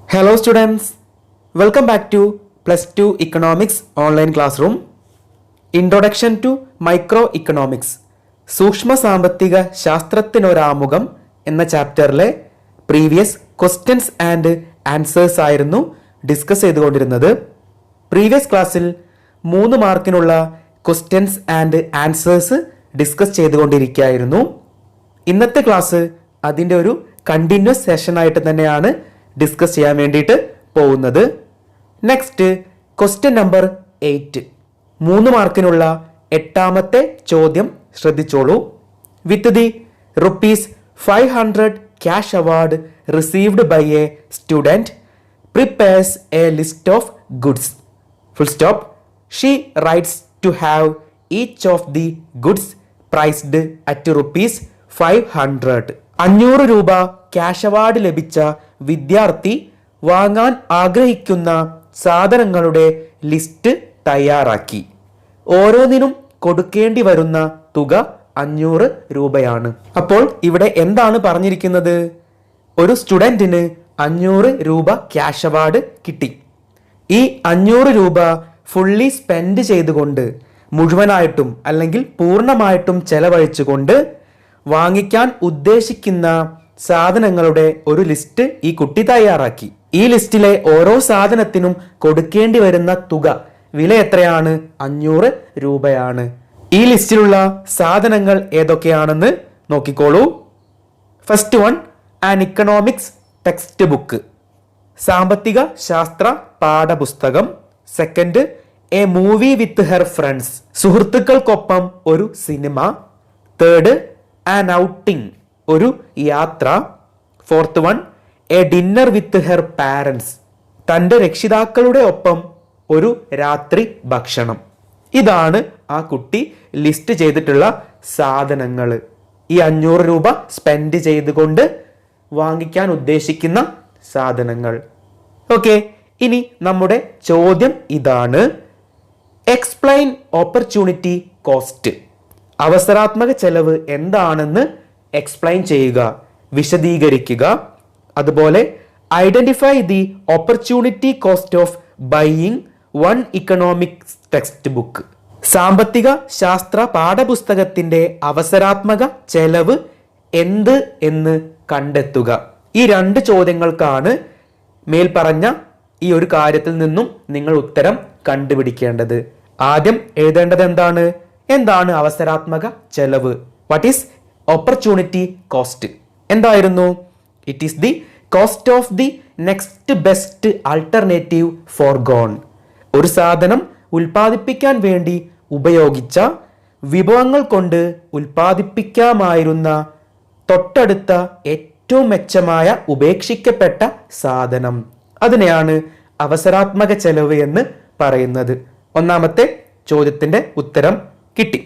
Hello students, welcome back to Plus 2 Economics Online Classroom. Introduction to Microeconomics. സൂക്ഷ്മ സാമ്പത്തിക ശാസ്ത്രത്തിനൊരാമുഖം എന്ന ചാപ്റ്ററിലെ previous questions and answers ആയിരുന്നു discuss ചെയ്തുകൊണ്ടിരുന്നത്. Previous ക്ലാസ്സിൽ 3 മാർക്കിനുള്ള ക്വസ്റ്റ്യൻസ് ആൻഡ് ആൻസേഴ്സ് ഡിസ്കസ് ചെയ്തുകൊണ്ടിരിക്കുകയായിരുന്നു. ഇന്നത്തെ class അതിൻ്റെ ഒരു കണ്ടിന്യൂസ് സെഷൻ ആയിട്ട് തന്നെയാണ് ഡിസ്കസ് ചെയ്യാൻ വേണ്ടിയിട്ട് പോകുന്നത്. നെക്സ്റ്റ് ക്വസ്റ്റ്യൻ നമ്പർ 8, 3 മാർക്കിനുള്ള 8ാമത്തെ ചോദ്യം ശ്രദ്ധിച്ചോളൂ. With the ₹500 cash award received by a student prepares a list of goods. Full stop. She writes to have each of the goods priced at ₹500. 500 രൂപ ക്യാഷ് അവാർഡ് ലഭിച്ച വിദ്യാർത്ഥി വാങ്ങാൻ ആഗ്രഹിക്കുന്ന സാധനങ്ങളുടെ ലിസ്റ്റ് തയ്യാറാക്കി. ഓരോന്നിനും കൊടുക്കേണ്ടി വരുന്ന തുക 500 രൂപയാണ്. അപ്പോൾ ഇവിടെ എന്താണ് പറഞ്ഞിരിക്കുന്നത്? ഒരു സ്റ്റുഡൻറ്റിന് 500 രൂപ ക്യാഷ് അവാർഡ് കിട്ടി. ഈ 500 രൂപ ഫുള്ളി സ്പെൻഡ് ചെയ്തുകൊണ്ട്, മുഴുവനായിട്ടും അല്ലെങ്കിൽ പൂർണ്ണമായിട്ടും ചെലവഴിച്ചുകൊണ്ട് വാങ്ങിക്കാൻ ഉദ്ദേശിക്കുന്ന സാധനങ്ങളുടെ ഒരു ലിസ്റ്റ് ഈ കുട്ടി തയ്യാറാക്കി. ഈ ലിസ്റ്റിലെ ഓരോ സാധനത്തിനും കൊടുക്കേണ്ടി വരുന്ന തുക, വില എത്രയാണ്? 500 രൂപയാണ്. ഈ ലിസ്റ്റിലുള്ള സാധനങ്ങൾ ഏതൊക്കെയാണെന്ന് നോക്കിക്കോളൂ. First one, an economics text book, സാമ്പത്തിക ശാസ്ത്ര പാഠപുസ്തകം. Second, a movie with her friends, സുഹൃത്തുക്കൾക്കൊപ്പം ഒരു സിനിമ. തേർഡ്, ആൻ ഔട്ടിംഗ്, ഒരു യാത്ര. Fourth one, a dinner with her parents, തൻ്റെ രക്ഷിതാക്കളുടെ ഒപ്പം ഒരു രാത്രി ഭക്ഷണം. ഇതാണ് ആ കുട്ടി ലിസ്റ്റ് ചെയ്തിട്ടുള്ള സാധനങ്ങൾ. ഈ 500 രൂപ സ്പെൻഡ് ചെയ്തുകൊണ്ട് വാങ്ങിക്കാൻ ഉദ്ദേശിക്കുന്ന സാധനങ്ങൾ. ഓക്കെ, ഇനി നമ്മുടെ ചോദ്യം ഇതാണ്. Explain opportunity cost. അവസരാത്മക ചെലവ് എന്താണെന്ന് എക്സ്പ്ലെയിൻ ചെയ്യുക, വിശദീകരിക്കുക. അതുപോലെ identify the opportunity cost of buying one economics text book. സാമ്പത്തിക ശാസ്ത്ര പാഠപുസ്തകത്തിന്റെ അവസരാത്മക ചെലവ് എന്ത് എന്ന് കണ്ടെത്തുക. ഈ 2 ചോദ്യങ്ങൾക്കാണ് മേൽപ്പറഞ്ഞ ഈ ഒരു കാര്യത്തിൽ നിന്നും നിങ്ങൾ ഉത്തരം കണ്ടുപിടിക്കേണ്ടത്. ആദ്യം എഴുതേണ്ടത് എന്താണ് അവസരാത്മക ചെലവ്? What is opportunity cost? എന്തായിരുന്നു? It is the cost of the next best alternative forgone. ഒരു സാധനം ഉൽപ്പാദിപ്പിക്കാൻ വേണ്ടി ഉപയോഗിച്ച വിഭവങ്ങൾ കൊണ്ട് ഉൽപ്പാദിപ്പിക്കാമായിരുന്ന തൊട്ടടുത്ത ഏറ്റവും മെച്ചമായ ഉപേക്ഷിക്കപ്പെട്ട സാധനം, അതിനെയാണ് അവസരാത്മക ചെലവ് എന്ന് പറയുന്നത്. ഒന്നാമത്തെ ചോദ്യത്തിന്റെ ഉത്തരം കിട്ടി.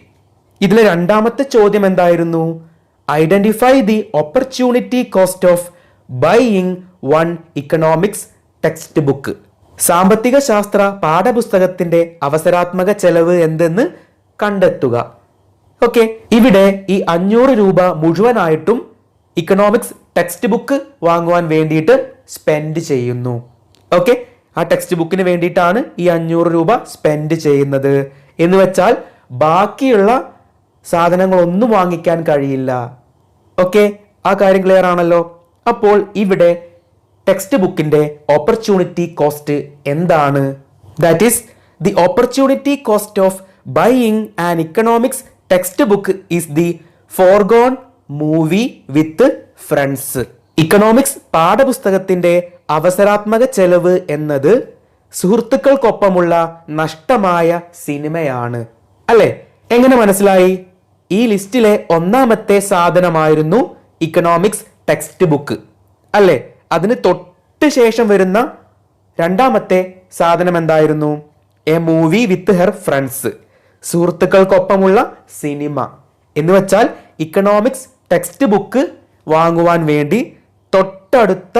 ഇതിലെ 2ാമത്തെ ചോദ്യം എന്തായിരുന്നു? Identify the opportunity cost of buying one economics text book. സാമ്പത്തിക ശാസ്ത്ര പാഠപുസ്തകത്തിന്റെ അവസരാത്മക ചെലവ് എന്തെന്ന് കണ്ടെത്തുക. ഓക്കെ, ഇവിടെ ഈ 500 രൂപ മുഴുവനായിട്ടും ഇക്കണോമിക്സ് ടെക്സ്റ്റ് ബുക്ക് വാങ്ങുവാൻ വേണ്ടിയിട്ട് സ്പെൻഡ് ചെയ്യുന്നു. ഓക്കെ, ആ ടെക്സ്റ്റ് ബുക്കിന് വേണ്ടിയിട്ടാണ് ഈ 500 രൂപ സ്പെൻഡ് ചെയ്യുന്നത് എന്ന് വെച്ചാൽ ബാക്കിയുള്ള സാധനങ്ങളൊന്നും വാങ്ങിക്കാൻ കഴിയില്ല. ഓക്കെ, ആ കാര്യം ക്ലിയർ ആണല്ലോ. അപ്പോൾ ഇവിടെ ടെക്സ്റ്റ് ബുക്കിന്റെ ഓപ്പർച്യൂണിറ്റി കോസ്റ്റ് എന്താണ്? That is the opportunity cost of buying an economics text book is the forgone movie with friends. Economics പാഠപുസ്തകത്തിന്റെ അവസരാത്മക ചെലവ് എന്നത് സുഹൃത്തുക്കൾക്കൊപ്പമുള്ള നഷ്ടമായ സിനിമയാണ്. അല്ലെ? എങ്ങനെ മനസ്സിലായി? ഈ ലിസ്റ്റിലെ 1ാമത്തെ സാധനമായിരുന്നു ഇക്കണോമിക്സ് ടെക്സ്റ്റ് ബുക്ക്, അല്ലെ? അതിന് തൊട്ട് ശേഷം വരുന്ന 2ാമത്തെ സാധനം എന്തായിരുന്നു? A movie with her friends, സുഹൃത്തുക്കൾക്കൊപ്പമുള്ള സിനിമ. എന്ന് വെച്ചാൽ ഇക്കണോമിക്സ് ടെക്സ്റ്റ് ബുക്ക് വാങ്ങുവാൻ വേണ്ടി തൊട്ടടുത്ത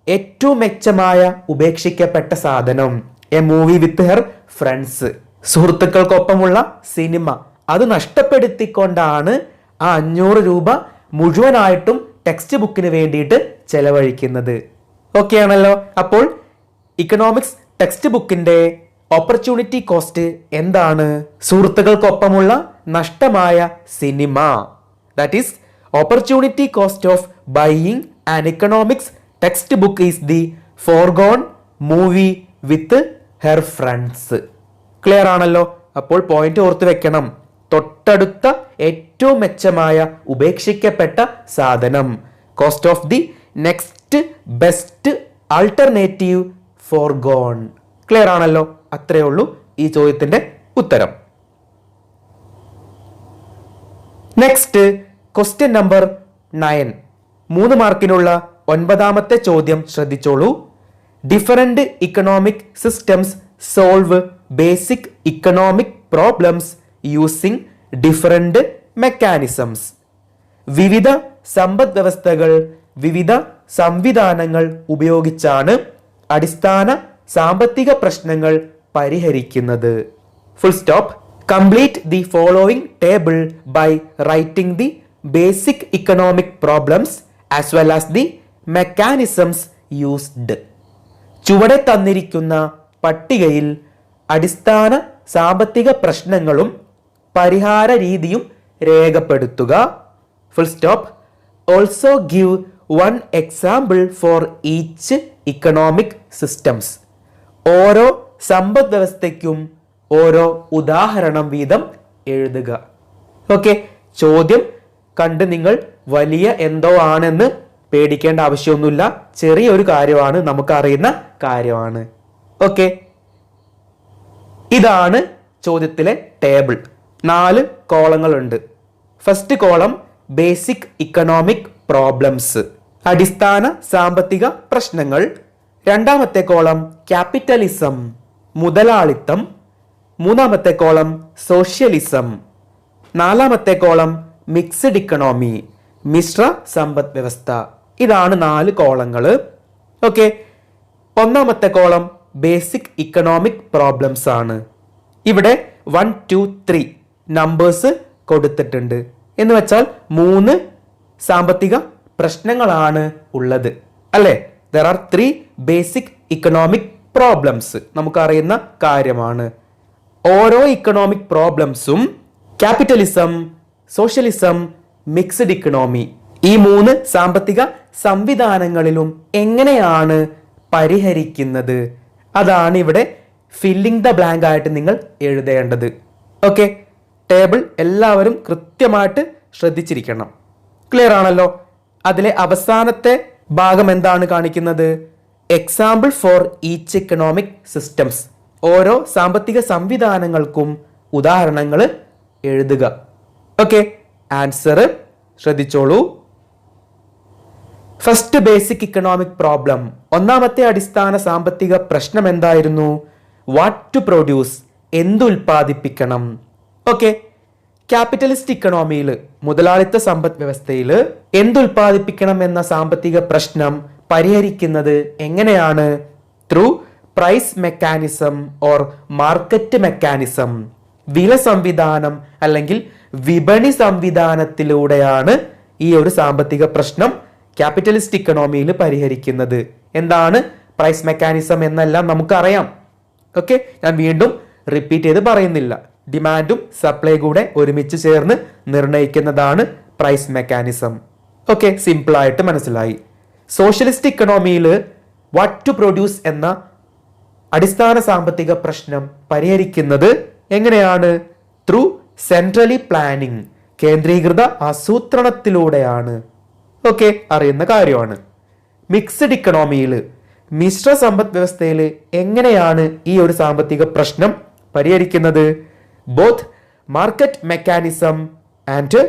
ഏറ്റവും മെച്ചമായ ഉപേക്ഷിക്കപ്പെട്ട സാധനം a movie with her friends, സുഹൃത്തുക്കൾക്കൊപ്പമുള്ള സിനിമ. അത് നഷ്ടപ്പെടുത്തിക്കൊണ്ടാണ് ആ 500 രൂപ മുഴുവനായിട്ടും ടെക്സ്റ്റ് ബുക്കിന് വേണ്ടിയിട്ട് ചെലവഴിക്കുന്നത്. ഓക്കെ ആണല്ലോ. അപ്പോൾ ഇക്കണോമിക്സ് ടെക്സ്റ്റ് ബുക്കിന്റെ ഓപ്പർച്യൂണിറ്റി കോസ്റ്റ് എന്താണ്? സുഹൃത്തുക്കൾക്കൊപ്പമുള്ള നഷ്ടമായ cinema. That is opportunity cost of buying an economics text book is the forgone movie with her friends. Clear ആണല്ലോ. അപ്പോൾ പോയിന്റ് ഓർത്ത് വെക്കണം. തൊട്ടടുത്ത ഏറ്റവും മെച്ചമായ ഉപേക്ഷിക്കപ്പെട്ട സാധനം. Cost of the next best alternative forgone. Clear ആണല്ലോ. അത്രയേ ഉള്ളൂ ഈ ചോദ്യത്തിന്റെ ഉത്തരം. Next question number 9. 3 മാർക്കിനുള്ള 9ാമത്തെ ചോദ്യം ശ്രദ്ധിച്ചോളൂ. Different economic systems solve basic economic problems using different mechanisms. വിവിധ സമ്പദ് വ്യവസ്ഥകൾ വിവിധ സംവിധാനങ്ങൾ ഉപയോഗിച്ചാണ് അടിസ്ഥാന സാമ്പത്തിക പ്രശ്നങ്ങൾ പരിഹരിക്കുന്നത്. Full stop. Complete the following table by writing the basic economic problems as well as the mechanisms used. ചുവടെ തന്നിരിക്കുന്ന പട്ടികയിൽ അടിസ്ഥാന സാമ്പത്തിക പ്രശ്നങ്ങളും പരിഹാര രീതിയും രേഖപ്പെടുത്തുക. Full stop. Also give 1 example for each economic systems. ഓരോ സമ്പദ് വ്യവസ്ഥയ്ക്കും ഓരോ ഉദാഹരണം വീതം എഴുതുക. ഓക്കെ, ചോദ്യം കണ്ട് നിങ്ങൾ വലിയ എന്തോ ആണെന്ന് പേടിക്കേണ്ട ആവശ്യമൊന്നുമില്ല. ചെറിയൊരു കാര്യമാണ്, നമുക്കറിയുന്ന കാര്യമാണ്. ഓക്കെ, ഇതാണ് ചോദ്യത്തിലെ ടേബിൾ. 4 കോളങ്ങളുണ്ട്. First column basic economic problems, അടിസ്ഥാന സാമ്പത്തിക പ്രശ്നങ്ങൾ. രണ്ടാമത്തെ കോളം ക്യാപിറ്റലിസം, മുതലാളിത്തം. മൂന്നാമത്തെ കോളം സോഷ്യലിസം. നാലാമത്തെ കോളം മിക്സഡ് ഇക്കണോമി, മിശ്ര സമ്പദ് വ്യവസ്ഥ. ഇതാണ് 4 കോളങ്ങൾ. ഓക്കെ, ഒന്നാമത്തെ കോളം ബേസിക് ഇക്കണോമിക് പ്രോബ്ലംസ് ആണ്. ഇവിടെ 1, 2, 3 നമ്പേഴ്സ് കൊടുത്തിട്ടുണ്ട്. എന്ന് വെച്ചാൽ 3 സാമ്പത്തിക പ്രശ്നങ്ങളാണ് ഉള്ളത്, അല്ലേ? There are 3 basic economic problems. നമുക്കറിയുന്ന കാര്യമാണ്. ഓരോ ഇക്കണോമിക് പ്രോബ്ലംസും ക്യാപിറ്റലിസം, സോഷ്യലിസം, മിക്സഡ് ഇക്കണോമി, ഈ 3 സാമ്പത്തിക സംവിധാനങ്ങളിലും എങ്ങനെയാണ് പരിഹരിക്കുന്നത്, അതാണ് ഇവിടെ ഫില്ലിംഗ് ദ ബ്ലാങ്ക് ആയിട്ട് നിങ്ങൾ എഴുതേണ്ടത്. ഓക്കെ, ടേബിൾ എല്ലാവരും കൃത്യമായിട്ട് ശ്രദ്ധിച്ചിരിക്കണം. ക്ലിയർ ആണല്ലോ. അതിലെ അവസാനത്തെ ഭാഗം എന്താണ് കാണിക്കുന്നത്? Example for each economic systems. ഓരോ സാമ്പത്തിക സംവിധാനങ്ങൾക്കും ഉദാഹരണങ്ങൾ എഴുതുക. ഓക്കെ, ആൻസർ ശ്രദ്ധിച്ചോളൂ. ഫസ്റ്റ് ബേസിക് ഇക്കണോമിക് പ്രോബ്ലം, ഒന്നാമത്തെ അടിസ്ഥാന സാമ്പത്തിക പ്രശ്നം എന്തായിരുന്നു? വാട്ട് ടു പ്രൊഡ്യൂസ്, എന്തുൽപാദിപ്പിക്കണം. ഓക്കെ, ക്യാപിറ്റലിസ്റ്റ് ഇക്കണോമിയിൽ, മുതലാളിത്ത സമ്പദ് വ്യവസ്ഥയിൽ എന്തുൽപാദിപ്പിക്കണം എന്ന സാമ്പത്തിക പ്രശ്നം പരിഹരിക്കുന്നത് എങ്ങനെയാണ്? Through price mechanism or market mechanism. വില സംവിധാനം അല്ലെങ്കിൽ വിപണി സംവിധാനത്തിലൂടെയാണ് ഈ ഒരു സാമ്പത്തിക പ്രശ്നം ക്യാപിറ്റലിസ്റ്റ് ഇക്കണോമിയിൽ പരിഹരിക്കുന്നത്. എന്താണ് പ്രൈസ് മെക്കാനിസം എന്നെല്ലാം നമുക്കറിയാം. ഓക്കെ, ഞാൻ വീണ്ടും റിപ്പീറ്റ് ചെയ്ത് പറയുന്നില്ല. ഡിമാൻഡും സപ്ലൈ കൂടെ ഒരുമിച്ച് ചേർന്ന് നിർണ്ണയിക്കുന്നതാണ് പ്രൈസ് മെക്കാനിസം. ഓക്കെ, സിമ്പിൾ ആയിട്ട് മനസ്സിലായി. സോഷ്യലിസ്റ്റ് ഇക്കണോമിയിൽ വാട്ട് ടു പ്രൊഡ്യൂസ് എന്ന അടിസ്ഥാന സാമ്പത്തിക പ്രശ്നം പരിഹരിക്കുന്നത് എങ്ങനെയാണ്? ത്രൂ സെൻട്രലി പ്ലാനിങ്, കേന്ദ്രീകൃത ആസൂത്രണത്തിലൂടെയാണ്. ഓക്കെ, അറിയുന്ന കാര്യമാണ്. മിക്സഡ് ഇക്കണോമിയിൽ, മിശ്ര സമ്പദ് വ്യവസ്ഥയിൽ എങ്ങനെയാണ് ഈ ഒരു സാമ്പത്തിക പ്രശ്നം പരിഹരിക്കുന്നത്? Both market mechanism and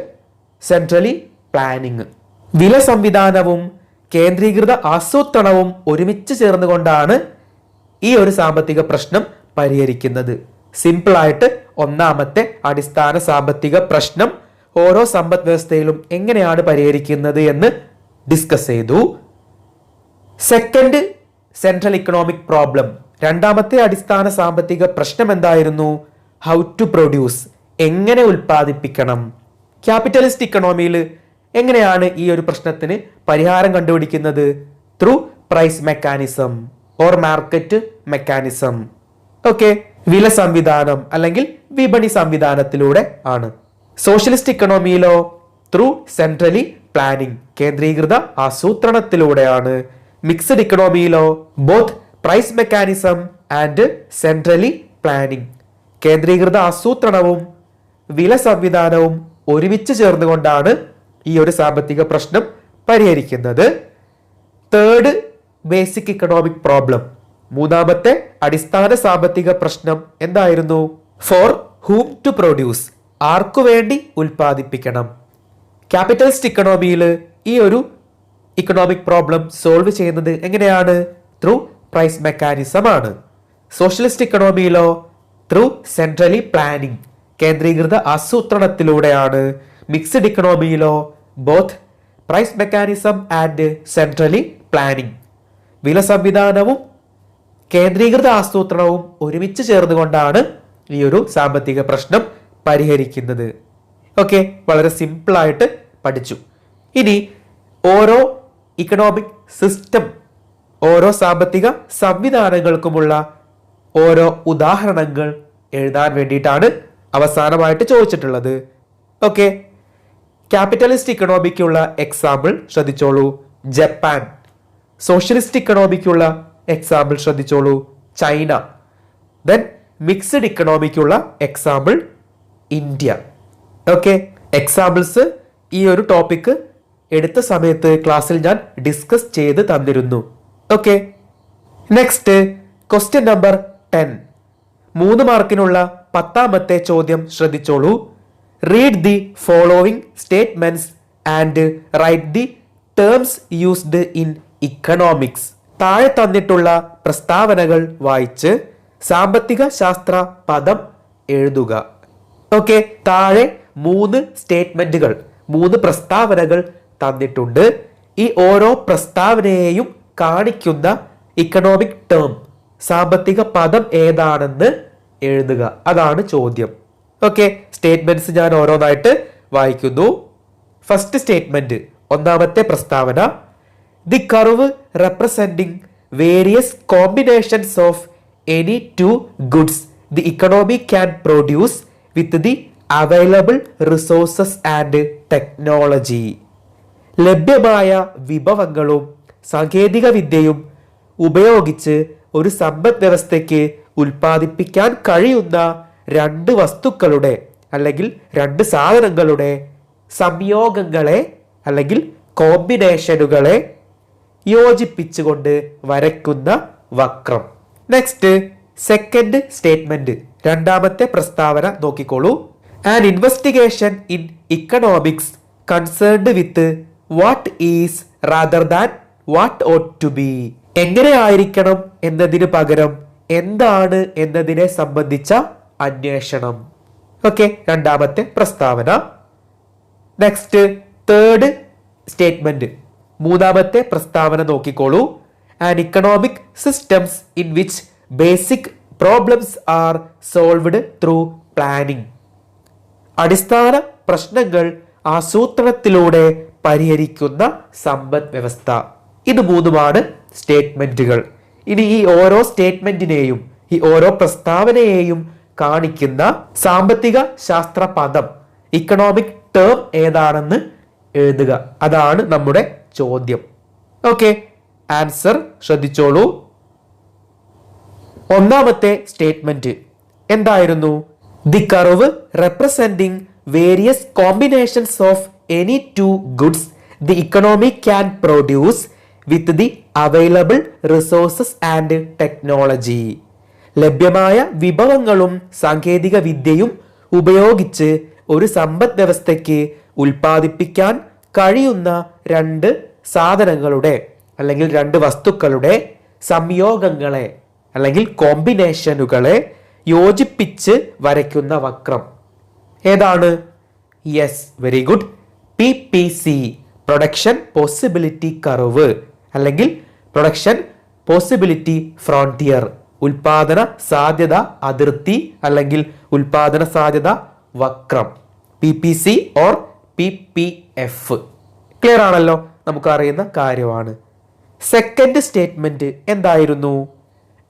centrally planning. വില സംവിധാനവും കേന്ദ്രീകൃത ആസൂത്രണവും ഒരുമിച്ച് ചേർന്നുകൊണ്ടാണ് ഈ ഒരു സാമ്പത്തിക പ്രശ്നം പരിഹരിക്കുന്നത്. സിമ്പിൾ ആയിട്ട് ഒന്നാമത്തെ അടിസ്ഥാന സാമ്പത്തിക പ്രശ്നം ഓരോ സമ്പദ് വ്യവസ്ഥയിലും എങ്ങനെയാണ് പരിഹരിക്കുന്നത് എന്ന് ഡിസ്കസ് ചെയ്തു. സെക്കൻഡ് സെൻട്രൽ ഇക്കണോമിക് പ്രോബ്ലം, രണ്ടാമത്തെ അടിസ്ഥാന സാമ്പത്തിക പ്രശ്നം എന്തായിരുന്നു? ഹൗ ടു പ്രൊഡ്യൂസ്, എങ്ങനെ ഉൽപ്പാദിപ്പിക്കണം. ക്യാപിറ്റലിസ്റ്റ് ഇക്കണോമിയിൽ എങ്ങനെയാണ് ഈ ഒരു പ്രശ്നത്തിന് പരിഹാരം കണ്ടുപിടിക്കുന്നത്? Through price mechanism or market mechanism. Okay, വില സംവിധാനം അല്ലെങ്കിൽ വിപണി സംവിധാനത്തിലൂടെ ആണ്. സോഷ്യലിസ്റ്റ് ഇക്കണോമിയിലോ ത്രൂ സെൻട്രലി പ്ലാനിംഗ്, കേന്ദ്രീകൃത ആസൂത്രണത്തിലൂടെയാണ്. മിക്സഡ് ഇക്കണോമിയിലോ both price mechanism and centrally planning, കേന്ദ്രീകൃത ആസൂത്രണവും വില സംവിധാനവും ഒരുമിച്ച് ചേർന്നുകൊണ്ടാണ് ഈ ഒരു സാമ്പത്തിക പ്രശ്നം പരിഹരിക്കുന്നത്. തേർഡ് ബേസിക് ഇക്കണോമിക് പ്രോബ്ലം, മൂന്നാമത്തെ അടിസ്ഥാന സാമ്പത്തിക പ്രശ്നം എന്തായിരുന്നു? ഫോർ ഹൂം ടു പ്രൊഡ്യൂസ്, ആർക്കു വേണ്ടി ഉൽപ്പാദിപ്പിക്കണം. ക്യാപിറ്റലിസ്റ്റ് ഇക്കണോമിയിൽ ഈ ഒരു ഇക്കണോമിക് പ്രോബ്ലം സോൾവ് ചെയ്യുന്നത് എങ്ങനെയാണ്? ത്രൂ പ്രൈസ് മെക്കാനിസം ആണ്. സോഷ്യലിസ്റ്റ് ഇക്കണോമിയിലോ ത്രൂ സെൻട്രലി പ്ലാനിംഗ്, കേന്ദ്രീകൃത ആസൂത്രണത്തിലൂടെയാണ്. മിക്സഡ് ഇക്കണോമിയിലോ both price mechanism and centrally planning, വില സംവിധാനവും കേന്ദ്രീകൃത ആസൂത്രണവും ഒരുമിച്ച് ചേർന്നുകൊണ്ടാണ് ഈ ഒരു സാമ്പത്തിക പ്രശ്നം പരിഹരിക്കുന്നത്. ഓക്കെ, വളരെ സിമ്പിൾ ആയിട്ട് പഠിച്ചു. ഇനി ഓരോ ഇക്കണോമിക് സിസ്റ്റം, ഓരോ സാമ്പത്തിക സംവിധാനങ്ങൾക്കുമുള്ള ഓരോ ഉദാഹരണങ്ങൾ എഴുതാൻ വേണ്ടിയിട്ടാണ് അവസാനമായിട്ട് ചോദിച്ചിട്ടുള്ളത്. ഓക്കെ, ക്യാപിറ്റലിസ്റ്റ് ഇക്കണോമിക്കുള്ള എക്സാമ്പിൾ ശ്രദ്ധിച്ചോളൂ, ജപ്പാൻ. സോഷ്യലിസ്റ്റ് ഇക്കണോമിക്കുള്ള എക്സാമ്പിൾ ശ്രദ്ധിച്ചോളൂ, ചൈന. ദെൻ മിക്സഡ് ഇക്കണോമിക്കുള്ള എക്സാമ്പിൾ ഇന്ത്യ. ഓക്കെ, എക്സാമ്പിൾസ് ഈ ഒരു ടോപ്പിക് എടുത്ത സമയത്ത് ക്ലാസ്സിൽ ഞാൻ ഡിസ്കസ് ചെയ്ത് തന്നിരുന്നു. ഓക്കെ, നെക്സ്റ്റ് ക്വസ്റ്റ്യൻ നമ്പർ 10, 3 മാർക്കിനുള്ള 10ാമത്തെ ചോദ്യം ശ്രദ്ധിച്ചോളൂ. Read the following statements and write the terms used in economics. താഴെ തന്നിട്ടുള്ള പ്രസ്താവനകൾ വായിച്ച് സാമ്പത്തിക ശാസ്ത്ര പദം എഴുതുക. ഓക്കെ, താഴെ 3 സ്റ്റേറ്റ്മെന്റുകൾ, 3 പ്രസ്താവനകൾ തന്നിട്ടുണ്ട്. ഈ ഓരോ പ്രസ്താവനയെയും കാണിക്കുന്ന ഇക്കണോമിക് ടേം, സാമ്പത്തിക പദം ഏതാണെന്ന് എഴുതുക. അതാണ് ചോദ്യം. ഓക്കെ, സ്റ്റേറ്റ്മെന്റ്സ് ഞാൻ ഓരോന്നായിട്ട് വായിക്കുന്നു. ഫസ്റ്റ് സ്റ്റേറ്റ്മെന്റ്, ഒന്നാമത്തെ പ്രസ്താവന, the curve representing various combinations of any 2 goods the economy can produce with the available resources and technology. ലഭ്യമായ വിഭവങ്ങളും സാങ്കേതിക വിദ്യയും ഉപയോഗിച്ച് ഒരു സമ്പദ് വ്യവസ്ഥയ്ക്ക് ഉൽപ്പാദിപ്പിക്കാൻ കഴിയുന്ന 2 വസ്തുക്കളുടെ അല്ലെങ്കിൽ 2 സാധനങ്ങളുടെ സംയോഗങ്ങളെ അല്ലെങ്കിൽ കോമ്പിനേഷനുകളെ യോജിപ്പിച്ചുകൊണ്ട് വരയ്ക്കുന്ന വക്രം. നെക്സ്റ്റ് സെക്കൻഡ് സ്റ്റേറ്റ്മെന്റ്, രണ്ടാമത്തെ പ്രസ്താവന നോക്കിക്കോളൂ. An investigation in economics concerned with what is rather than what ought to be. എങ്ങനെ ആയിരിക്കണം എന്നതിന് പകരം എന്താണ് എന്നതിനെ സംബന്ധിച്ച അന്വേഷണം. ഓക്കെ, രണ്ടാമത്തെ പ്രസ്താവന. നെക്സ്റ്റ് തേർഡ് സ്റ്റേറ്റ്മെന്റ്, മൂന്നാമത്തെ പ്രസ്താവന നോക്കിക്കോളൂ. An economic systems in which basic problems R solved through planning. അടിസ്ഥാന പ്രശ്നങ്ങൾ ആസൂത്രണത്തിലൂടെ പരിഹരിക്കുന്ന സമ്പദ് വ്യവസ്ഥ. ഇത് 3 സ്റ്റേറ്റ്മെന്റുകൾ. ഇനി ഈ ഓരോ സ്റ്റേറ്റ്മെന്റിനെയും ഈ ഓരോ പ്രസ്താവനയെയും കാണിക്കുന്ന സാമ്പത്തിക ശാസ്ത്ര പദം, ഇക്കണോമിക് ടേം ഏതാണെന്ന് എഴുതുക. അതാണ് നമ്മുടെ ചോദ്യം. ഓക്കെ, ആൻസർ ശ്രദ്ധിച്ചോളൂ. ഒന്നാമത്തെ സ്റ്റേറ്റ്മെന്റ് എന്തായിരുന്നു? The curve representing various combinations of any 2 goods the economy can produce with the available resources and technology. ലഭ്യമായ വിഭവങ്ങളും സാങ്കേതിക വിദ്യയും ഉപയോഗിച്ച് ഒരു സമ്പദ് വ്യവസ്ഥയ്ക്ക് ഉൽപ്പാദിപ്പിക്കാൻ കഴിയുന്ന 2 സാധനങ്ങളുടെ അല്ലെങ്കിൽ 2 വസ്തുക്കളുടെ സംയോഗങ്ങളെ അല്ലെങ്കിൽ കോമ്പിനേഷനുകളെ യോജിപ്പിച്ച് വരയ്ക്കുന്ന വക്രം ഏതാണ്? Yes, very good. PPC, production possibility curve അല്ലെങ്കിൽ പ്രൊഡക്ഷൻ പോസിബിലിറ്റി ഫ്രോണ്ടിയർ, ഉൽപാദന സാധ്യത അതിർത്തി അല്ലെങ്കിൽ ഉൽപാദന സാധ്യത വക്രം. PPC or PPF. ക്ലിയർ ആണല്ലോ, നമുക്ക് അറിയുന്ന കാര്യമാണ്. സെക്കൻഡ് സ്റ്റേറ്റ്മെന്റ് എന്തായിരുന്നു?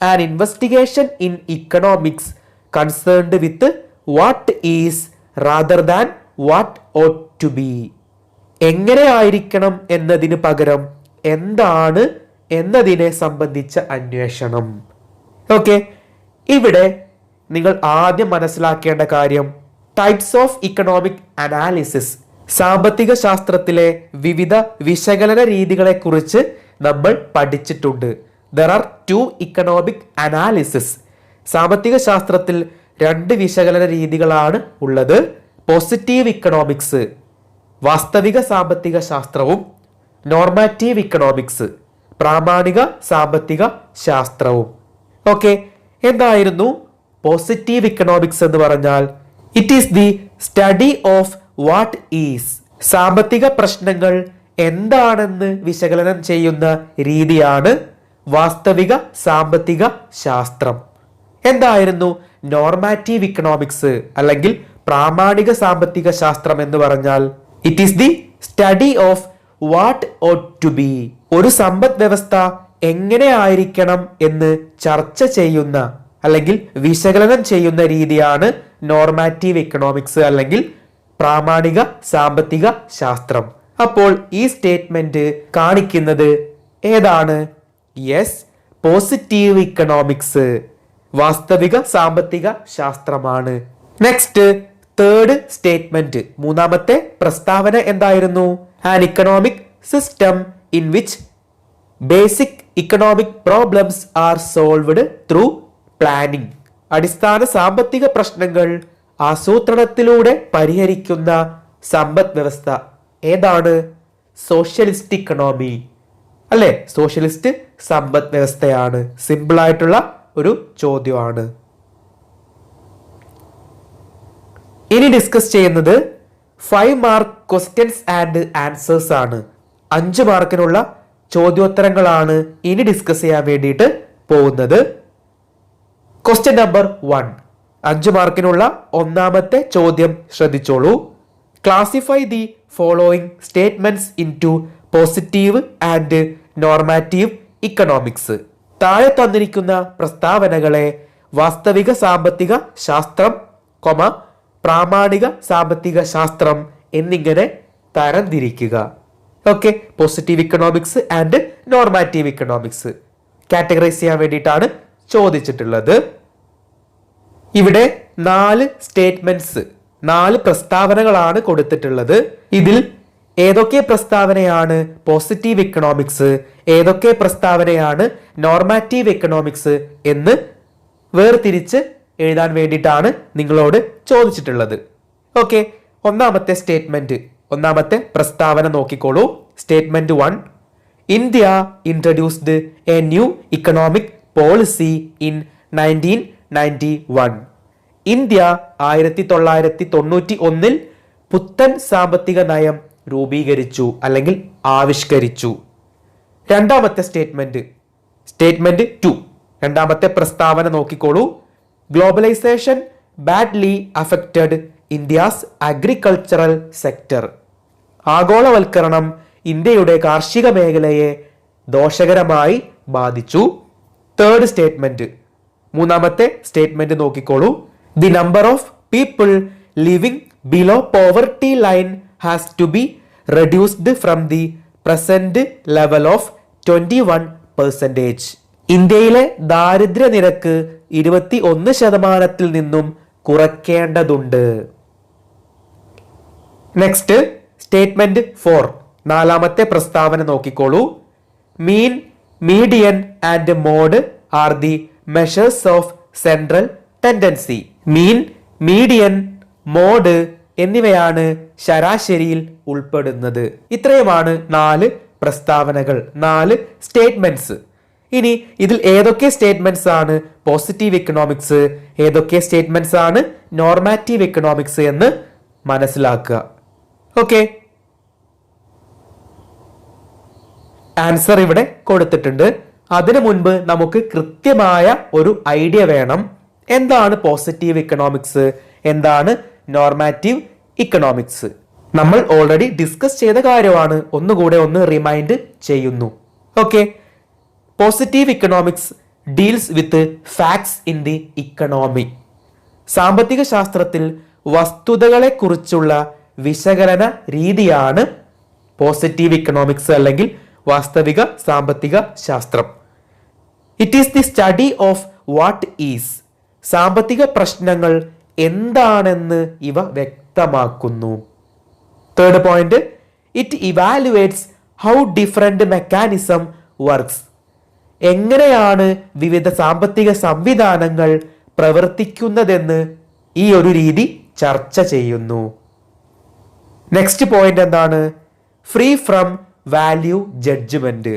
An investigation in economics concerned with what is rather than what ought to be. എങ്ങനെ ആയിരിക്കണം എന്നതിന് പകരം എന്താണ് എന്നതിനെ സംബന്ധിച്ച അന്വേഷണം. ഓക്കെ, ഇവിടെ നിങ്ങൾ ആദ്യം മനസ്സിലാക്കേണ്ട കാര്യം ടൈപ്സ് ഓഫ് ഇക്കണോമിക് അനാലിസിസ്, സാമ്പത്തിക ശാസ്ത്രത്തിലെ വിവിധ വിശകലന രീതികളെ കുറിച്ച് നമ്മൾ പഠിച്ചിട്ടുണ്ട്. There are 2 economic analysis. സാമ്പത്തിക ശാസ്ത്രത്തിൽ 2 വിശകലന രീതികളാണ് ഉള്ളത്. പോസിറ്റീവ് ഇക്കണോമിക്സ്, വാസ്തവിക സാമ്പത്തിക ശാസ്ത്രവും നോർമാറ്റീവ് ഇക്കണോമിക്സ്, പ്രാമാണിക സാമ്പത്തിക ശാസ്ത്രവും. ഓക്കെ, എന്തായിരുന്നു പോസിറ്റീവ് ഇക്കണോമിക്സ് എന്ന് പറഞ്ഞാൽ? It is the study of what is. സാമ്പത്തിക പ്രശ്നങ്ങൾ എന്താണെന്ന് വിശകലനം ചെയ്യുന്ന രീതിയാണ് വാസ്തവിക സാമ്പത്തിക ശാസ്ത്രം. എന്തായിരുന്നു നോർമാറ്റീവ് ഇക്കണോമിക്സ് അല്ലെങ്കിൽ പ്രാമാണിക സാമ്പത്തിക ശാസ്ത്രം എന്ന് പറഞ്ഞാൽ? It is the study of what ought to be. ഒരു സമ്പദ് വ്യവസ്ഥ എങ്ങനെ ആയിരിക്കണം എന്ന് ചർച്ച ചെയ്യുന്ന അല്ലെങ്കിൽ വിശകലനം ചെയ്യുന്ന രീതിയാണ് നോർമാറ്റീവ് ഇക്കണോമിക്സ് അല്ലെങ്കിൽ പ്രാമാണിക സാമ്പത്തിക ശാസ്ത്രം. അപ്പോൾ ഈ സ്റ്റേറ്റ്മെന്റ് കാണിക്കുന്നത് ഏതാണ്? യെസ്, പോസിറ്റീവ് ഇക്കണോമിക്സ്, വാസ്തവിക സാമ്പത്തിക ശാസ്ത്രമാണ്. നെക്സ്റ്റ്, തേർഡ് സ്റ്റേറ്റ്മെന്റ്, മൂന്നാമത്തെ പ്രസ്താവന എന്തായിരുന്നു? An economic system in which basic economic problems R solved through planning. അടിസ്ഥാന സാമ്പത്തിക പ്രശ്നങ്ങൾ ആസൂത്രണത്തിലൂടെ പരിഹരിക്കുന്ന സമ്പദ് വ്യവസ്ഥ ഏതാണ്? സോഷ്യലിസ്റ്റ് ഇക്കണോമി അല്ലെ? സോഷ്യലിസ്റ്റ് സമ്പദ് വ്യവസ്ഥയാണ്. സിമ്പിൾ ആയിട്ടുള്ള ഒരു ചോദ്യമാണ്. ഇനി ഡിസ്കസ് ചെയ്യുന്നത് 5 മാർക്ക് ക്വസ്റ്റ്യൻസ് ആൻഡ് ആൻസേഴ്സ് ആണ്. 5 മാർക്കിനുള്ള ചോദ്യോത്തരങ്ങളാണ് ഇനി ഡിസ്കസ് ചെയ്യാൻ വേണ്ടിയിട്ട് പോകുന്നത്. ക്വസ്റ്റ്യൻ നമ്പർ 1, 5 മാർക്കിനുള്ള ഒന്നാമത്തെ ചോദ്യം ശ്രദ്ധിച്ചോളൂ. Classify the following statements into positive and normative economics. താഴെ തന്നിരിക്കുന്ന പ്രസ്താവനകളെ വാസ്തവിക സാമ്പത്തിക ശാസ്ത്രം, പ്രാമാണിക സാമ്പത്തിക ശാസ്ത്രം എന്നിങ്ങനെ തരംതിരിക്കുക. Okay, positive economics and normative economics categorize ചെയ്യാൻ വേണ്ടിയിട്ടാണ് ചോദിച്ചിട്ടുള്ളത്. ഇവിടെ 4 സ്റ്റേറ്റ്മെന്റ്സ്, 4 പ്രസ്താവനകളാണ് കൊടുത്തിട്ടുള്ളത്. ഇതിൽ ഏതൊക്കെ പ്രസ്താവനയാണ് പോസിറ്റീവ് ഇക്കണോമിക്സ്, ഏതൊക്കെ പ്രസ്താവനയാണ് നോർമാറ്റീവ് ഇക്കണോമിക്സ് എന്ന് വേർതിരിച്ച് എഴുതാൻ വേണ്ടിയിട്ടാണ് നിങ്ങളോട് ചോദിച്ചിട്ടുള്ളത്. ഓക്കെ, ഒന്നാമത്തെ സ്റ്റേറ്റ്മെന്റ്, ഒന്നാമത്തെ പ്രസ്താവന നോക്കിക്കോളൂ. Statement 1, India introduced A new economic policy in 1991. India 1991 പുത്തൻ സാമ്പത്തിക നയം രൂപീകരിച്ചു അല്ലെങ്കിൽ ആവിഷ്കരിച്ചു. രണ്ടാമത്തെ സ്റ്റേറ്റ്മെന്റ്, സ്റ്റേറ്റ്മെന്റ് 2, രണ്ടാമത്തെ പ്രസ്താവന നോക്കിക്കോളൂ. Globalisation badly affected India's agricultural sector. ആഗോളവൽക്കരണം ഇന്ത്യയുടെ കാർഷിക മേഖലയെ ദോഷകരമായി ബാധിച്ചു. തേർഡ് സ്റ്റേറ്റ്മെന്റ്, മൂന്നാമത്തെ സ്റ്റേറ്റ്മെന്റ് നോക്കിക്കോളൂ. The number of people living below poverty line has to be reduced from the present level of 21%. ഇന്ത്യയിലെ ദാരിദ്ര്യ നിരക്ക് 21% നിന്നും കുറയ്ക്കേണ്ടതുണ്ട്. നെക്സ്റ്റ് സ്റ്റേറ്റ്മെന്റ് 4, നാലാമത്തെ പ്രസ്താവന നോക്കിക്കോളൂ. Mean, median and mode are the measures of central tendency. Mean, median, mode എന്നിവയാണ് ശരാശരിയിൽ ഉൾപ്പെടുന്നത്. ഇത്രയുമാണ് 4 പ്രസ്താവനകൾ, 4 സ്റ്റേറ്റ്മെന്റ്സ്. ഇനി ഇതിൽ ഏതൊക്കെ സ്റ്റേറ്റ്മെന്റ്സ് ആണ് പോസിറ്റീവ് ഇക്കണോമിക്സ്, ഏതൊക്കെ സ്റ്റേറ്റ്മെന്റ്സ് ആണ് നോർമാറ്റീവ് ഇക്കണോമിക്സ് എന്ന് മനസ്സിലാക്കുക. ഓക്കെ, ആൻസർ ഇവിടെ കൊടുത്തിട്ടുണ്ട്. അതിനു മുൻപ് നമുക്ക് കൃത്യമായ ഒരു ഐഡിയ വേണം. എന്താണ് പോസിറ്റീവ് ഇക്കണോമിക്സ്, എന്താണ് നോർമാറ്റീവ് ഇക്കണോമിക്സ്? നമ്മൾ ഓൾറെഡി ഡിസ്കസ് ചെയ്ത കാര്യമാണ്, ഒന്നുകൂടെ ഒന്ന് റിമൈൻഡ് ചെയ്യുന്നു. Okay, positive economics deals with facts in the economy. സാമ്പത്തിക ശാസ്ത്രത്തിൽ വസ്തുതകളെ കുറിച്ചുള്ള വിശകലന രീതിയാണ് പോസിറ്റീവ് ഇക്കണോമിക്സ് അല്ലെങ്കിൽ വാസ്തവിക സാമ്പത്തിക ശാസ്ത്രം. It is the study of what is. സാമ്പത്തിക പ്രശ്നങ്ങൾ എന്താണെന്ന് ഇവ വ്യക്തമാക്കുന്നു. Third point, it evaluates how different mechanism works. എങ്ങനെയാണ് വിവിധ സാമ്പത്തിക സംവിധാനങ്ങൾ പ്രവർത്തിക്കുന്നതെന്ന് ഈ ഒരു രീതി ചർച്ച ചെയ്യുന്നു. നെക്സ്റ്റ് പോയിന്റ് എന്താണ്? ഫ്രീ ഫ്രം വാല്യൂ ജഡ്ജ്മെന്റ്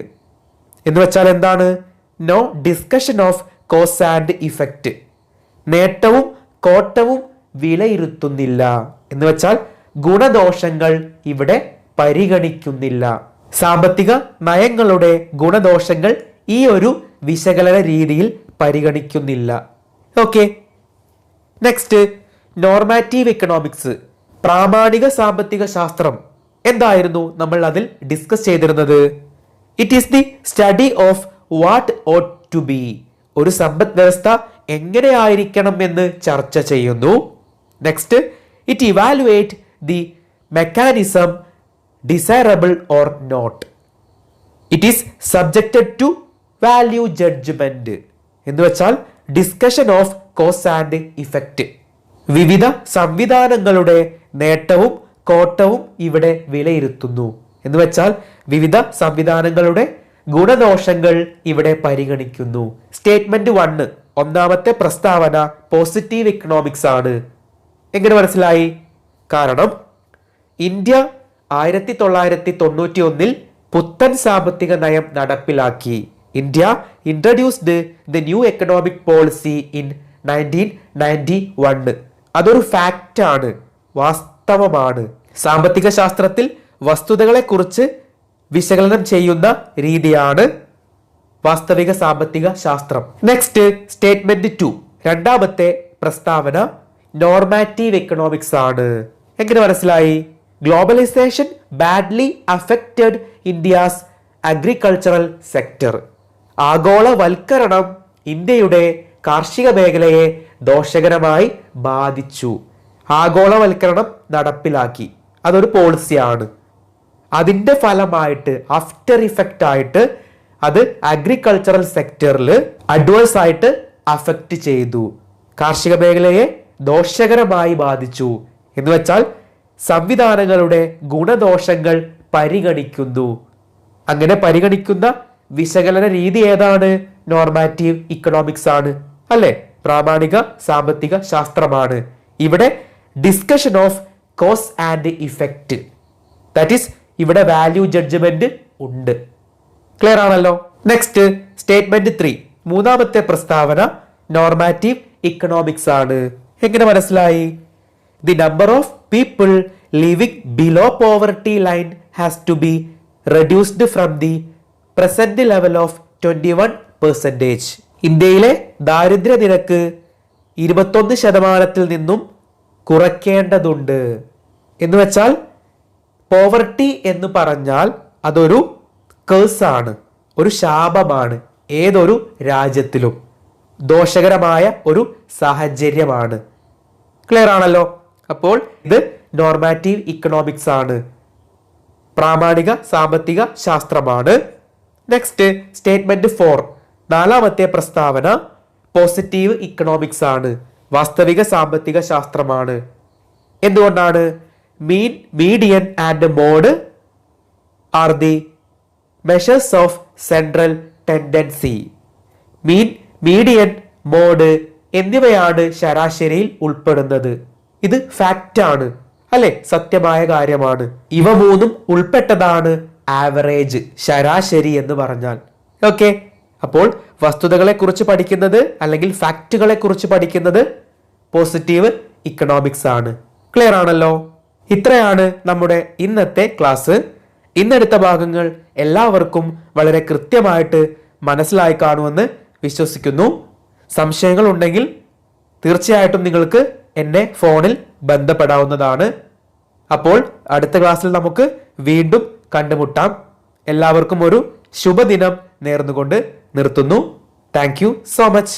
എന്ന് വെച്ചാൽ എന്താണ്? No discussion of cause and effect. നേട്ടവും കോട്ടവും വിലയിരുത്തുന്നില്ല എന്ന് വെച്ചാൽ ഗുണദോഷങ്ങൾ ഇവിടെ പരിഗണിക്കുന്നില്ല. സാമ്പത്തിക നയങ്ങളുടെ ഗുണദോഷങ്ങൾ ഈ ഒരു വിശകലന രീതിയിൽ പരിഗണിക്കുന്നില്ല. ഓക്കെ, നെക്സ്റ്റ് നോർമാറ്റീവ് ഇക്കണോമിക്സ്, പ്രാമാണിക സാമ്പത്തിക ശാസ്ത്രം. എന്തായിരുന്നു നമ്മൾ അതിൽ ഡിസ്കസ് ചെയ്തിരുന്നത്? It is the study of what ought to be. ഒരു സമ്പദ് വ്യവസ്ഥ എങ്ങനെയായിരിക്കണം എന്ന് ചർച്ച ചെയ്യുന്നു. Next, it evaluate the mechanism desirable or not. It is subjected to value judgement എന്ന് വെച്ചാൽ discussion of cause and effect. വിവിധ സംവിധാനങ്ങളുടെ നേട്ടവും കോട്ടവും ഇവിടെ വിലയിരുത്തുന്നു എന്ന് വെച്ചാൽ വിവിധ സംവിധാനങ്ങളുടെ ഗുണദോഷങ്ങൾ ഇവിടെ പരിഗണിക്കുന്നു. സ്റ്റേറ്റ്മെന്റ് 1, ഒന്നാമത്തെ പ്രസ്താവന പോസിറ്റീവ് ഇക്കണോമിക്സ് ആണ്. എങ്ങനെ മനസ്സിലായി? കാരണം ഇന്ത്യ 1991 പുത്തൻ സാമ്പത്തിക നയം നടപ്പിലാക്കി. India introduced the new economic policy in 1991. അതൊരു ഫാക്റ്റ് ആണ്, വാസ്തവമാണ്. സാമ്പത്തിക ശാസ്ത്രത്തിൽ വസ്തുതകളെ കുറിച്ച് വിശകലനം ചെയ്യുന്ന രീതിയാണ് വാസ്തവിക സാമ്പത്തിക ശാസ്ത്രം. നെക്സ്റ്റ് സ്റ്റേറ്റ്മെന്റ് 2, രണ്ടാമത്തെ പ്രസ്താവന നോർമാറ്റീവ് എക്കണോമിക്സ് ആണ്. എങ്ങനെ മനസ്സിലായി? Globalisation badly affected India's agricultural sector. ആഗോളവൽക്കരണം ഇന്ത്യയുടെ കാർഷിക മേഖലയെ ദോഷകരമായി ബാധിച്ചു. ആഗോളവൽക്കരണം നടപ്പിലാക്കി, അതൊരു പോളിസിയാണ്. അതിന്റെ ഫലമായിട്ട് ആഫ്റ്റർ ഇഫക്റ്റ് ആയിട്ട് അത് അഗ്രികൾച്ചറൽ സെക്ടറിൽ അഡ്വേഴ്സ് ആയിട്ട് അഫക്റ്റ് ചെയ്തു, കാർഷിക മേഖലയെ ദോഷകരമായി ബാധിച്ചു. എന്ന് വെച്ചാൽ സംവിധാനങ്ങളുടെ ഗുണദോഷങ്ങൾ പരിഗണിക്കുന്നു. അങ്ങനെ പരിഗണിക്കുന്ന വിശകലന രീതി ഏതാണ്? നോർമാറ്റീവ് ഇക്കണോമിക്സ് ആണ്, അല്ലെ? പ്രാമാണിക സാമ്പത്തിക ശാസ്ത്രമാണ്. ഇവിടെ discussion of cause and effect, that is ഇവിടെ വാല്യൂ ജഡ്ജ്മെന്റ് ഉണ്ട്. ക്ലിയർ ആണല്ലോ? നെക്സ്റ്റ് സ്റ്റേറ്റ്മെന്റ് 3, മൂന്നാമത്തെ പ്രസ്താവന നോർമാറ്റീവ് ഇക്കണോമിക്സ് ആണ്. എങ്ങനെ മനസ്സിലായി? The number of people living below poverty line has to be reduced from the present level of 21%. ഇന്ത്യയിലെ ദാരിദ്ര്യ നിരക്ക് 21% നിന്നും കുറയ്ക്കേണ്ടതുണ്ട്. എന്ന് വെച്ചാൽ പോവർട്ടി എന്ന് പറഞ്ഞാൽ അതൊരു കേഴ്സാണ്, ഒരു ശാപമാണ്. ഏതൊരു രാജ്യത്തിലും ദോഷകരമായ ഒരു സാഹചര്യമാണ്. ക്ലിയർ ആണല്ലോ? അപ്പോൾ ഇത് നോർമാറ്റീവ് ഇക്കണോമിക്സ് ആണ്, പ്രാമാണിക സാമ്പത്തിക ശാസ്ത്രമാണ്. നെക്സ്റ്റ് സ്റ്റേറ്റ്മെന്റ് 4, നാലാമത്തെ പ്രസ്താവന പോസിറ്റീവ് ഇക്കണോമിക്സ് ആണ്, വാസ്തവിക സാമ്പത്തിക ശാസ്ത്രമാണ്. എന്തുകൊണ്ടാണ്? Mean, median and mode are the measures of central tendency. Mean, median, mode എന്നിവയാണ് ശരാശരിയിൽ ഉൾപ്പെടുന്നത്. ഇത് ഫാക്റ്റ് ആണ്, അല്ലെ? സത്യമായ കാര്യമാണ്. ഇവ മൂന്നും ഉൾപ്പെട്ടതാണ് ആവറേജ്, ശരാശരി എന്ന് പറഞ്ഞാൽ. ഓക്കെ, അപ്പോൾ വസ്തുതകളെ കുറിച്ച് പഠിക്കുന്നത് അല്ലെങ്കിൽ ഫാക്റ്റുകളെ കുറിച്ച് പഠിക്കുന്നത് പോസിറ്റീവ് ഇക്കണോമിക്സ് ആണ്. ക്ലിയർ ആണല്ലോ? ഇത്രയാണ് നമ്മുടെ ഇന്നത്തെ ക്ലാസ്. ഇന്നെടുത്ത ഭാഗങ്ങൾ എല്ലാവർക്കും വളരെ കൃത്യമായിട്ട് മനസ്സിലായി കാണുമെന്ന് വിശ്വസിക്കുന്നു. സംശയങ്ങൾ ഉണ്ടെങ്കിൽ തീർച്ചയായിട്ടും നിങ്ങൾക്ക് എന്നെ ഫോണിൽ ബന്ധപ്പെടാവുന്നതാണ്. അപ്പോൾ അടുത്ത ക്ലാസ്സിൽ നമുക്ക് വീണ്ടും കണ്ടുമുട്ടാം. എല്ലാവർക്കും ഒരു ശുഭദിനം നേർന്നുകൊണ്ട് നിർത്തുന്നു. Thank you so much.